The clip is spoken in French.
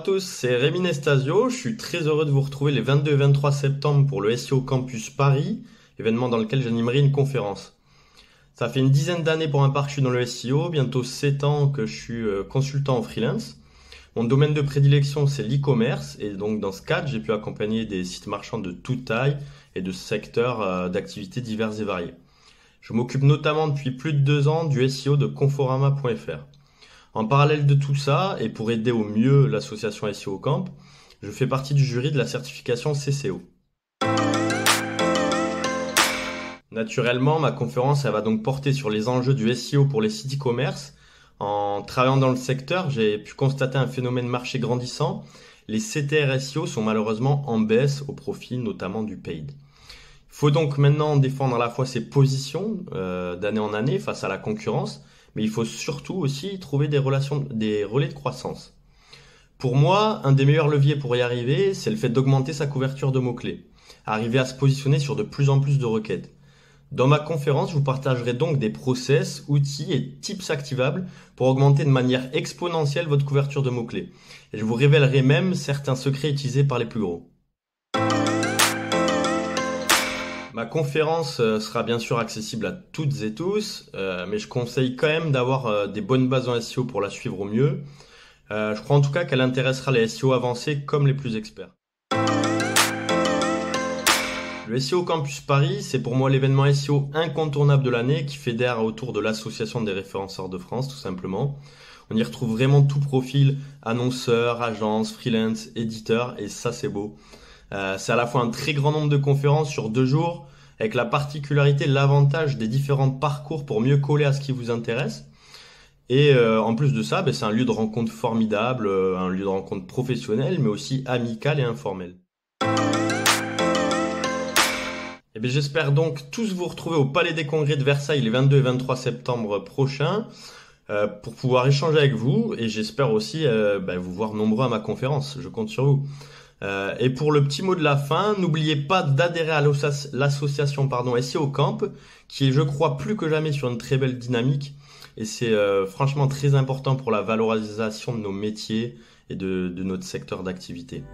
tous, c'est Rémi Nestasio. Je suis très heureux de vous retrouver les 22 et 23 septembre pour le SEO Campus Paris, événement dans lequel j'animerai une conférence. Ça fait une dizaine d'années pour ma part que je suis dans le SEO, bientôt 7 ans que je suis consultant en freelance. Mon domaine de prédilection, c'est l'e-commerce, et donc dans ce cadre, j'ai pu accompagner des sites marchands de toute taille et de secteurs d'activités divers et variés. Je m'occupe notamment depuis plus de 2 ans du SEO de Conforama.fr. En parallèle de tout ça, et pour aider au mieux l'association SEO Camp, je fais partie du jury de la certification CCO. Naturellement, ma conférence elle va donc porter sur les enjeux du SEO pour les sites e-commerce. En travaillant dans le secteur, j'ai pu constater un phénomène marché grandissant. Les CTR SEO sont malheureusement en baisse au profit notamment du paid. Il faut donc maintenant défendre à la fois ses positions d'année en année face à la concurrence, mais il faut surtout aussi trouver des relais de croissance. Pour moi, un des meilleurs leviers pour y arriver, c'est le fait d'augmenter sa couverture de mots-clés, arriver à se positionner sur de plus en plus de requêtes. Dans ma conférence, je vous partagerai donc des process, outils et tips activables pour augmenter de manière exponentielle votre couverture de mots-clés. Et je vous révélerai même certains secrets utilisés par les plus gros. Ma conférence sera bien sûr accessible à toutes et tous, mais je conseille quand même d'avoir des bonnes bases en SEO pour la suivre au mieux. Je crois en tout cas qu'elle intéressera les SEO avancés comme les plus experts. Le SEO Campus Paris, c'est pour moi l'événement SEO incontournable de l'année qui fédère autour de l'association des référenceurs de France, tout simplement. On y retrouve vraiment tout profil, annonceurs, agences, freelance, éditeurs, et ça c'est beau. C'est à la fois un très grand nombre de conférences sur 2 jours, avec la particularité, l'avantage des différents parcours pour mieux coller à ce qui vous intéresse. Et en plus de ça, c'est un lieu de rencontre formidable, un lieu de rencontre professionnel, mais aussi amical et informel. Et j'espère donc tous vous retrouver au Palais des Congrès de Versailles les 22 et 23 septembre prochains pour pouvoir échanger avec vous. Et j'espère aussi vous voir nombreux à ma conférence. Je compte sur vous. Et pour le petit mot de la fin, n'oubliez pas d'adhérer à l'association SEO Camp, qui est, je crois, plus que jamais sur une très belle dynamique. Et c'est franchement très important pour la valorisation de nos métiers et de notre secteur d'activité.